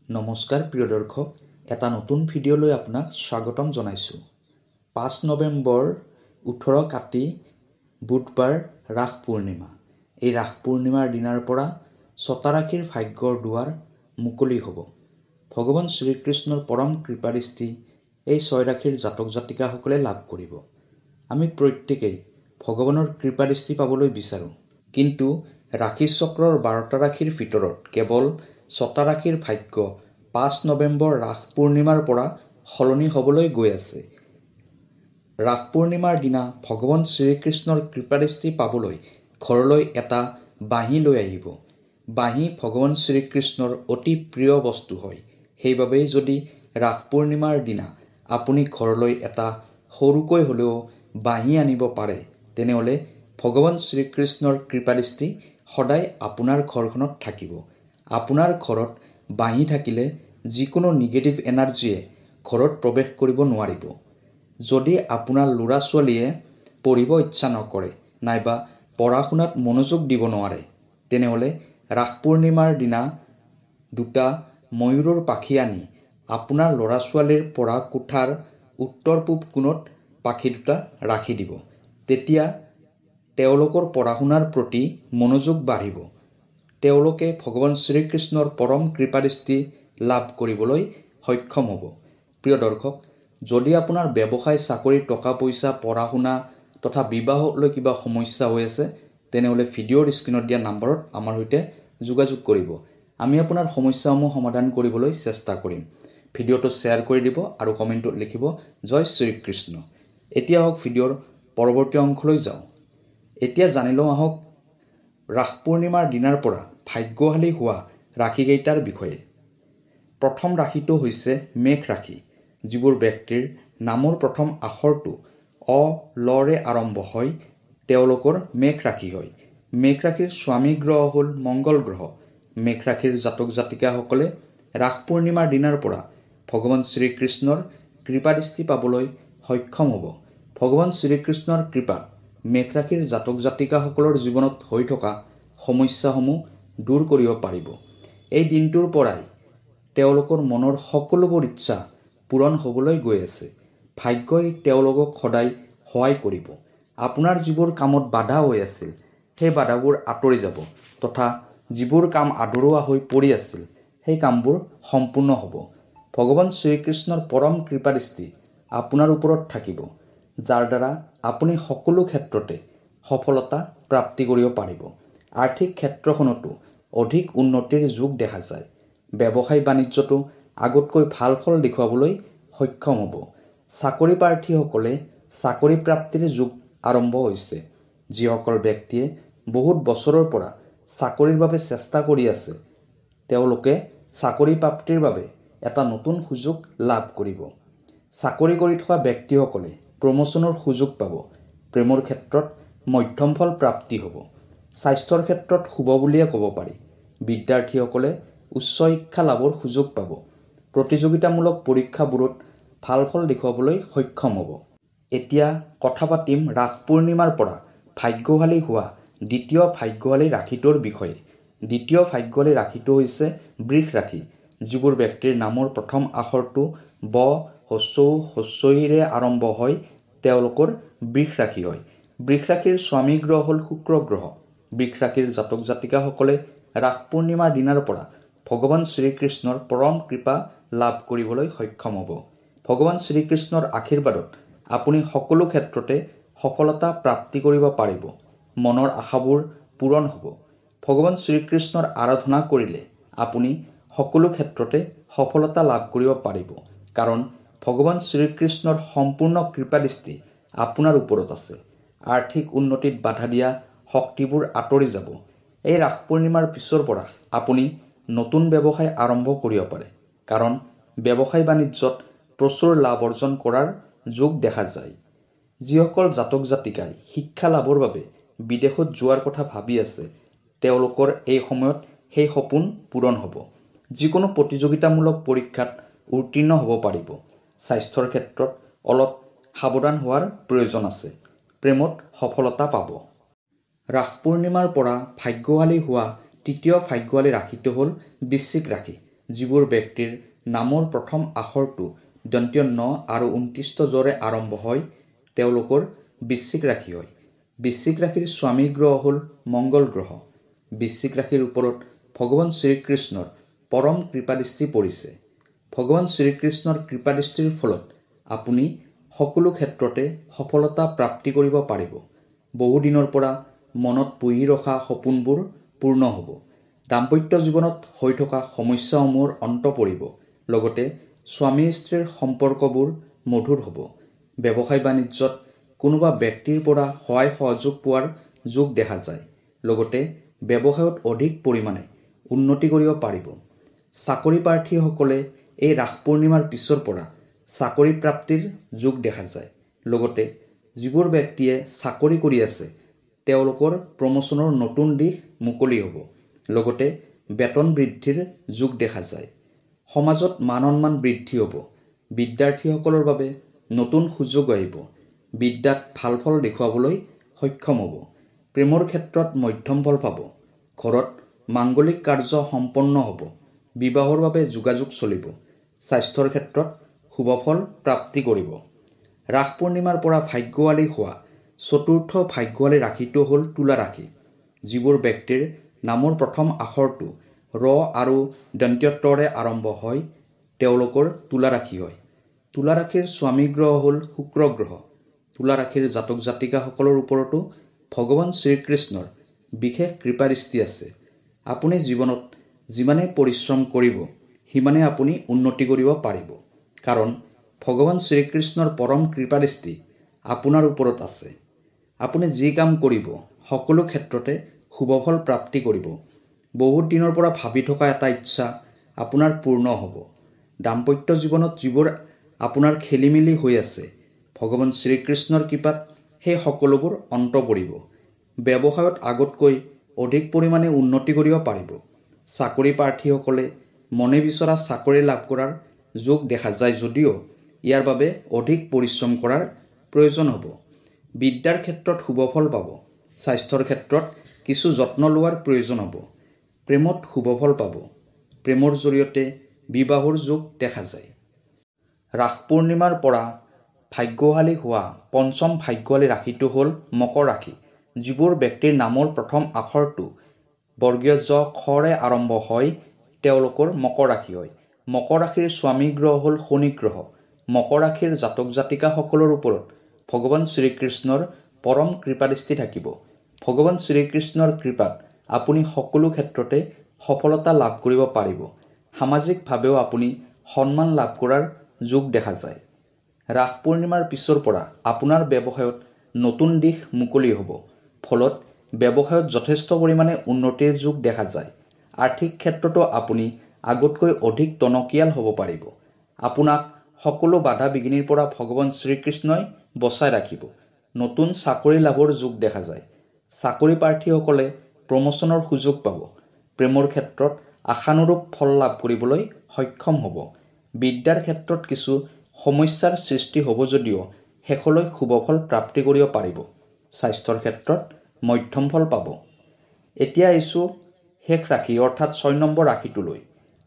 নমস্কাৰ প্ৰিয় দৰ্শক, এটা নতুন ভিডিঅ'লৈ আপোনাক স্বাগতম জনাইছোঁ। ৫ নৱেম্বৰ ১৮ কাতি বুধবাৰ ৰাস পূৰ্ণিমা। এই ৰাস পূৰ্ণিমাৰ দিনাৰ পৰা ছটা ৰাশিৰ ভাগ্যৰ দুৱাৰ মুকলি হ'ব। ভগৱান শ্ৰীকৃষ্ণৰ পৰম কৃপাদৃষ্টি এই ৬ ৰাশিৰ জাতক জাতিকাসকলে লাভ কৰিব। আমি প্ৰত্যেকেই ভগৱানৰ কৃপাদৃষ্টি পাবলৈ বিচাৰোঁ, কিন্তু ৰাশিচক্ৰৰ ১২টা ৰাশিৰ ভিতৰত কেৱল ৬টা ৰাশিৰ ভাগ্য ৫ নৱেম্বৰ ৰাস পূৰ্ণিমাৰ পৰা সলনি হ'বলৈ গৈ আছে। ৰাস পূৰ্ণিমাৰ দিনা ভগৱান শ্ৰীকৃষ্ণৰ কৃপাদৃষ্টি পাবলৈ ঘৰলৈ এটা বাঁহী লৈ আহিব। বাঁহী ভগৱান শ্ৰীকৃষ্ণৰ অতি প্ৰিয় বস্তু হয়। সেইবাবেই যদি ৰাস পূৰ্ণিমাৰ দিনা আপুনি ঘৰলৈ এটা সৰুকৈ হ'লেও বাঁহী আনিব পাৰে, তেনেহ'লে ভগৱান শ্ৰীকৃষ্ণৰ কৃপাদৃষ্টি সদায় আপোনাৰ ঘৰখনত থাকিব। আপোনাৰ ঘৰত বাঁহী থাকিলে যিকোনো নিগেটিভ এনাৰ্জিয়ে ঘৰত প্ৰৱেশ কৰিব নোৱাৰিব। যদি আপোনাৰ ল'ৰা ছোৱালীয়ে পঢ়িব ইচ্ছা নকৰে নাইবা পঢ়া শুনাত মনোযোগ দিব নোৱাৰে, তেনেহ'লে ৰাস পূৰ্ণিমাৰ দিনা দুটা ময়ূৰৰ পাখি আনি আপোনাৰ ল'ৰা ছোৱালীৰ পঢ়া কোঠাৰ উত্তৰ পূব কোণত পাখি দুটা ৰাখি দিব। তেতিয়া তেওঁলোকৰ পঢ়া শুনাৰ প্ৰতি মনোযোগ বাঢ়িব। তেওঁলোকে ভগৱান শ্ৰীকৃষ্ণৰ পৰম কৃপাদৃষ্টি লাভ কৰিবলৈ সক্ষম হ'ব। প্ৰিয় দৰ্শক, যদি আপোনাৰ ব্যৱসায়, চাকৰি, টকা পইচা, পঢ়া শুনা তথা বিবাহক লৈ কিবা সমস্যা হৈ আছে, তেনেহ'লে ভিডিঅ'ৰ স্ক্ৰীণত দিয়া নম্বৰত আমাৰ সৈতে যোগাযোগ কৰিব। আমি আপোনাৰ সমস্যাসমূহ সমাধান কৰিবলৈ চেষ্টা কৰিম। ভিডিঅ'টো শ্বেয়াৰ কৰি দিব আৰু কমেণ্টত লিখিব জয় শ্ৰীকৃষ্ণ। এতিয়া আহক ভিডিঅ'ৰ পৰৱৰ্তী অংশলৈ যাওঁ। এতিয়া জানি লওঁ আহক ৰাস পূৰ্ণিমাৰ দিনাৰ পৰা ভাগ্যশালী হোৱা ৰাশিকেইটাৰ বিষয়ে। প্ৰথম ৰাশিটো হৈছে মেঘ ৰাশি। যিবোৰ ব্যক্তিৰ নামৰ প্ৰথম আখৰটো অ, লৰে আৰম্ভ হয়, তেওঁলোকৰ মেঘ ৰাশি হয়। মেঘ ৰাশিৰ স্বামী গ্ৰহ হ'ল মংগল গ্ৰহ। মেঘ ৰাশিৰ জাতক জাতিকাসকলে ৰাস পূৰ্ণিমাৰ দিনাৰ পৰা ভগৱান শ্ৰীকৃষ্ণৰ কৃপাদৃষ্টি পাবলৈ সক্ষম হ'ব। ভগৱান শ্ৰীকৃষ্ণৰ কৃপাত মেঘ ৰাশিৰ জাতক জাতিকাসকলৰ জীৱনত হৈ থকা সমস্যাসমূহ দূৰ কৰিব পাৰিব। এই দিনটোৰ পৰাই তেওঁলোকৰ মনৰ সকলোবোৰ ইচ্ছা পূৰণ হ'বলৈ গৈ আছে। ভাগ্যই তেওঁলোকক সদায় সহায় কৰিব। আপোনাৰ যিবোৰ কামত বাধা হৈ আছিল, সেই বাধাবোৰ আঁতৰি যাব তথা যিবোৰ কাম আধৰুৱা হৈ পৰি আছিল, সেই কামবোৰ সম্পূৰ্ণ হ'ব। ভগৱান শ্ৰীকৃষ্ণৰ পৰম কৃপাদৃষ্টি আপোনাৰ ওপৰত থাকিব, যাৰ দ্বাৰা আপুনি সকলো ক্ষেত্ৰতে সফলতা প্ৰাপ্তি কৰিব পাৰিব। আৰ্থিক ক্ষেত্ৰখনতো অধিক উন্নতিৰ যোগ দেখা যায়। ব্যৱসায় বাণিজ্যটো আগতকৈ ভাল ফল দেখুৱাবলৈ সক্ষম হ'ব। চাকৰি প্ৰাৰ্থীসকলে চাকৰি প্ৰাপ্তিৰ যোগ আৰম্ভ হৈছে। যিসকল ব্যক্তিয়ে বহুত বছৰৰ পৰা চাকৰিৰ বাবে চেষ্টা কৰি আছে, তেওঁলোকে চাকৰি প্ৰাপ্তিৰ বাবে এটা নতুন সুযোগ লাভ কৰিব। চাকৰি কৰি থকা ব্যক্তিসকলে প্ৰমোচনৰ সুযোগ পাব। প্ৰেমৰ ক্ষেত্ৰত মধ্যম ফল প্ৰাপ্তি হ'ব। স্বাস্থ্যৰ ক্ষেত্ৰত শুভ বুলিয়ে ক'ব পাৰি। বিদ্যাৰ্থীসকলে উচ্চ শিক্ষা লাভৰ সুযোগ পাব। প্ৰতিযোগিতামূলক পৰীক্ষাবোৰত ভাল ফল দেখুৱাবলৈ সক্ষম হ'ব। এতিয়া কথা পাতিম ৰাস পূৰ্ণিমাৰ পৰা ভাগ্যশালী হোৱা দ্বিতীয় ভাগ্যশালী ৰাশিটোৰ বিষয়ে। দ্বিতীয় ভাগ্যশালী ৰাশিটো হৈছে বৃষ ৰাশি। যিবোৰ ব্যক্তিৰ নামৰ প্ৰথম আখৰটো ব, হস্ৰই ৰে আৰম্ভ হয়, তেওঁলোকৰ বৃষ ৰাশি হয়। বৃষ ৰাশিৰ স্বামী গ্ৰহ হ'ল শুক্ৰ গ্ৰহ। বৃষ ৰাশিৰ জাতক জাতিকাসকলে ৰাস পূৰ্ণিমাৰ দিনাৰ পৰা ভগৱান শ্ৰীকৃষ্ণৰ পৰম কৃপা লাভ কৰিবলৈ সক্ষম হ'ব। ভগৱান শ্ৰীকৃষ্ণৰ আশীৰ্বাদত আপুনি সকলো ক্ষেত্ৰতে সফলতা প্ৰাপ্তি কৰিব পাৰিব। মনৰ আশাবোৰ পূৰণ হ'ব। ভগৱান শ্ৰীকৃষ্ণৰ আৰাধনা কৰিলে আপুনি সকলো ক্ষেত্ৰতে সফলতা লাভ কৰিব পাৰিব, কাৰণ ভগৱান শ্ৰীকৃষ্ণৰ সম্পূৰ্ণ কৃপাদৃষ্টি আপোনাৰ ওপৰত আছে। আৰ্থিক উন্নতিত বাধা দিয়া শক্তিবোৰ আঁতৰি যাব। এই ৰাস পূৰ্ণিমাৰ পিছৰ পৰা আপুনি নতুন ব্যৱসায় আৰম্ভ কৰিব পাৰে, কাৰণ ব্যৱসায় বাণিজ্যত প্ৰচুৰ লাভ অৰ্জন কৰাৰ যোগ দেখা যায়। যিসকল জাতক জাতিকাই শিক্ষা লাভৰ বাবে বিদেশত যোৱাৰ কথা ভাবি আছে, তেওঁলোকৰ এই সময়ত সেই সপোন পূৰণ হ'ব। যিকোনো প্ৰতিযোগিতামূলক পৰীক্ষাত উত্তীৰ্ণ হ'ব পাৰিব। স্বাস্থ্যৰ ক্ষেত্ৰত অলপ সাৱধান হোৱাৰ প্ৰয়োজন আছে। প্ৰেমত সফলতা পাব। ৰাস পূৰ্ণিমাৰ পৰা ভাগ্যশালী হোৱা তৃতীয় ভাগ্যশালী ৰাশিটো হ'ল বৃশ্চিক ৰাশি। যিবোৰ ব্যক্তিৰ নামৰ প্ৰথম আখৰটো দন্তীয় ন আৰু 29 জৰে আৰম্ভ হয় তেওঁলোকৰ বৃশ্চিক ৰাশি হয়। বৃশ্চিক ৰাশিৰ স্বামী গ্ৰহ হ'ল মংগল গ্ৰহ। বৃশ্চিক ৰাশিৰ ওপৰত ভগৱান শ্ৰীকৃষ্ণৰ পৰম কৃপাদৃষ্টি পৰিছে। ভগৱান শ্ৰীকৃষ্ণৰ কৃপাদৃষ্টিৰ ফলত আপুনি সকলো ক্ষেত্ৰতে সফলতা প্ৰাপ্তি কৰিব পাৰিব। বহুদিনৰ পৰা মনত পুহি ৰখা সপোনবোৰ পূৰ্ণ হ'ব। দাম্পত্য জীৱনত হৈ থকা সমস্যাসমূহৰ অন্ত পৰিব। লগতে স্বামী স্ত্ৰীৰ সম্পৰ্কবোৰ মধুৰ হ'ব। ব্যৱসায় বাণিজ্যত কোনোবা ব্যক্তিৰ পৰা সহায় সহযোগ পোৱাৰ যোগ দেখা যায়। লগতে ব্যৱসায়ত অধিক পৰিমাণে উন্নতি কৰিব পাৰিব। চাকৰি প্ৰাৰ্থীসকলে এই ৰাস পূৰ্ণিমাৰ পিছৰ পৰা চাকৰি প্ৰাপ্তিৰ যোগ দেখা যায়। লগতে যিবোৰ ব্যক্তিয়ে চাকৰি কৰি আছে তেওঁলোকৰ প্ৰমোচনৰ নতুন দিশ মুকলি হ'ব। লগতে বেতন বৃদ্ধিৰ যোগ দেখা যায়। সমাজত মান সন্মান বৃদ্ধি হ'ব। বিদ্যাৰ্থীসকলৰ বাবে নতুন সুযোগ আহিব। বিদ্যাত ভাল ফল দেখুৱাবলৈ সক্ষম হ'ব। প্ৰেমৰ ক্ষেত্ৰত মধ্যম ফল পাব। ঘৰত মাংগলিক কাৰ্য সম্পন্ন হ'ব। বিবাহৰ বাবে যোগাযোগ চলিব। স্বাস্থ্যৰ ক্ষেত্ৰত শুভ ফল প্ৰাপ্তি কৰিব। ৰাস পূৰ্ণিমাৰ পৰা ভাগ্যৱালী হোৱা চতুৰ্থ ভাগ্যৱালী ৰাশিটো হ'ল তুলা ৰাশি। যিবোৰ ব্যক্তিৰ নামৰ প্ৰথম আখৰটো ৰ আৰু দন্তীয় তৰে আৰম্ভ হয় তেওঁলোকৰ তুলা ৰাশি হয়। তুলা ৰাশিৰ স্বামী গ্ৰহ হ'ল শুক্ৰ গ্ৰহ। তুলা ৰাশিৰ জাতক জাতিকাসকলৰ ওপৰতো ভগৱান শ্ৰীকৃষ্ণৰ বিশেষ কৃপাদৃষ্টি আছে। আপুনি জীৱনত যিমানে পৰিশ্ৰম কৰিব সিমানে আপুনি উন্নতি কৰিব পাৰিব। কাৰণ ভগৱান শ্ৰীকৃষ্ণৰ পৰম কৃপাদৃষ্টি আপোনাৰ ওপৰত আছে। আপুনি যি কাম কৰিব সকলো ক্ষেত্ৰতে শুভফল প্ৰাপ্তি কৰিব। বহুত দিনৰ পৰা ভাবি থকা এটা ইচ্ছা আপোনাৰ পূৰ্ণ হ'ব। দাম্পত্য জীৱনত যিবোৰ আপোনাৰ খেলিমেলি হৈ আছে ভগৱান শ্ৰীকৃষ্ণৰ কৃপাত সেই সকলোবোৰ অন্ত পৰিব। ব্যৱসায়ত আগতকৈ অধিক পৰিমাণে উন্নতি কৰিব পাৰিব। চাকৰি প্ৰাৰ্থীসকলে মনে বিচৰা চাকৰি লাভ কৰাৰ যোগ দেখা যায় যদিও ইয়াৰ বাবে অধিক পৰিশ্ৰম কৰাৰ প্ৰয়োজন হ'ব। বিদ্যাৰ ক্ষেত্ৰত শুভফল পাব। স্বাস্থ্যৰ ক্ষেত্ৰত কিছু যত্ন লোৱাৰ প্ৰয়োজন হ'ব। প্ৰেমত শুভফল পাব। প্ৰেমৰ জৰিয়তে বিবাহৰ যোগ দেখা যায়। ৰাস পূৰ্ণিমাৰ পৰা ভাগ্যশালী হোৱা পঞ্চম ভাগ্যশালী ৰাশিটো হ'ল মকৰ ৰাশি। যিবোৰ ব্যক্তিৰ নামৰ প্ৰথম আখৰটো বৰ্গীয় জ খৰে আৰম্ভ হয় তেওঁলোকৰ মকৰ ৰাশি হয়। মকৰ ৰাশিৰ স্বামী গ্ৰহ হ'ল শনি গ্ৰহ। মকৰ ৰাশিৰ জাতক জাতিকাসকলৰ ওপৰত ভগৱান শ্ৰীকৃষ্ণৰ পৰম কৃপাদৃষ্টি থাকিব। ভগৱান শ্ৰীকৃষ্ণৰ কৃপাত আপুনি সকলো ক্ষেত্ৰতে সফলতা লাভ কৰিব পাৰিব। সামাজিকভাৱেও আপুনি সন্মান লাভ কৰাৰ যোগ দেখা যায়। ৰাস পূৰ্ণিমাৰ পিছৰ পৰা আপোনাৰ ব্যৱসায়ত নতুন দিশ মুকলি হ'ব। ফলত ব্যৱসায়ত যথেষ্ট পৰিমাণে উন্নতিৰ যোগ দেখা যায়। আৰ্থিক ক্ষেত্ৰতো আপুনি আগতকৈ অধিক টনকিয়াল হ'ব পাৰিব। আপোনাক সকলো বাধা বিঘিনিৰ পৰা ভগৱান শ্ৰীকৃষ্ণই বচাই ৰাখিব। নতুন চাকৰি লাভৰ যোগ দেখা যায়। চাকৰি প্ৰাৰ্থীসকলে প্ৰমোচনৰ সুযোগ পাব। প্ৰেমৰ ক্ষেত্ৰত আশানুৰূপ ফল লাভ কৰিবলৈ সক্ষম হ'ব। বিদ্যাৰ ক্ষেত্ৰত কিছু সমস্যাৰ সৃষ্টি হ'ব যদিও শেষলৈ শুভফল প্ৰাপ্তি কৰিব পাৰিব। স্বাস্থ্যৰ ক্ষেত্ৰত মধ্যম ফল পাব। এতিয়া আহিছোঁ শেষ ৰাশি অৰ্থাৎ 6 নম্বৰ ৰাশিটোলৈ।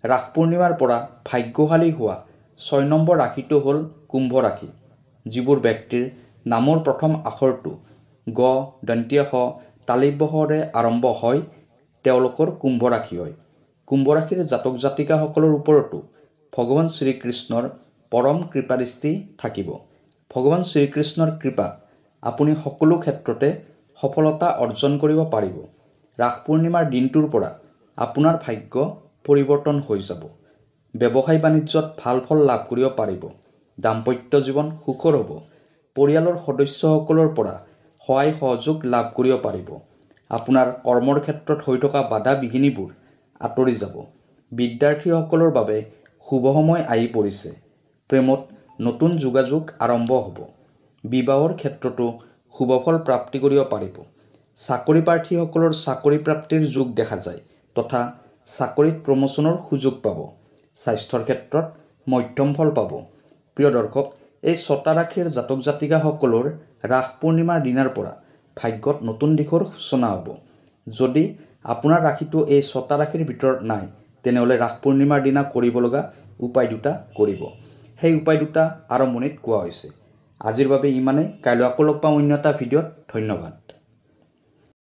ৰাস পূৰ্ণিমাৰ পৰা ভাগ্যশালী হোৱা 6 নম্বৰ ৰাশিটো হ'ল কুম্ভ ৰাশি। যিবোৰ ব্যক্তিৰ নামৰ প্ৰথম আখৰটো গ দন্তীয় শ তালিব্যৰে আৰম্ভ হয় তেওঁলোকৰ কুম্ভ ৰাশি হয়। কুম্ভ ৰাশিৰ জাতক জাতিকাসকলৰ ওপৰতো ভগৱান শ্ৰীকৃষ্ণৰ পৰম কৃপাদৃষ্টি থাকিব। ভগৱান শ্ৰীকৃষ্ণৰ কৃপাত আপুনি সকলো ক্ষেত্ৰতে সফলতা অৰ্জন কৰিব পাৰিব। ৰাস পূৰ্ণিমাৰ দিনটোৰ পৰা আপোনাৰ ভাগ্য পৰিৱৰ্তন হৈ যাব। ব্যৱসায় বাণিজ্যত ভাল ফল লাভ কৰিব পাৰিব। দাম্পত্য জীৱন সুখৰ হ'ব। পৰিয়ালৰ সদস্যসকলৰ পৰা সহায় সহযোগ লাভ কৰিব পাৰিব। আপোনাৰ কৰ্মৰ ক্ষেত্ৰত হৈ থকা বাধা বিঘিনিবোৰ আঁতৰি যাব। বিদ্যাৰ্থীসকলৰ বাবে শুভ সময় আহি পৰিছে। প্ৰেমত নতুন যোগাযোগ আৰম্ভ হ'ব। বিবাহৰ ক্ষেত্ৰতো শুভফল প্ৰাপ্তি কৰিব পাৰিব। চাকৰি প্ৰাৰ্থীসকলৰ চাকৰি প্ৰাপ্তিৰ যোগ দেখা যায় তথা চাকৰিত প্ৰমোচনৰ সুযোগ পাব। স্বাস্থ্যৰ ক্ষেত্ৰত মধ্যম ফল পাব। প্ৰিয় দৰ্শক, এই 6টা ৰাশিৰ জাতক জাতিকাসকলৰ ৰাস পূৰ্ণিমাৰ দিনাৰ পৰা ভাগ্যত নতুন দিশৰ সূচনা হ'ব। যদি আপোনাৰ ৰাশিটো এই 6টা ৰাশিৰ ভিতৰত নাই তেনেহ'লে ৰাস পূৰ্ণিমাৰ দিনা কৰিব লগা উপায় দুটা কৰিব। সেই উপায় দুটা আৰম্ভণিত কোৱা হৈছে। আজিৰ বাবে ইমানেই। কাইলৈ আকৌ লগ পাম অন্য এটা ভিডিঅ'ত। ধন্যবাদ।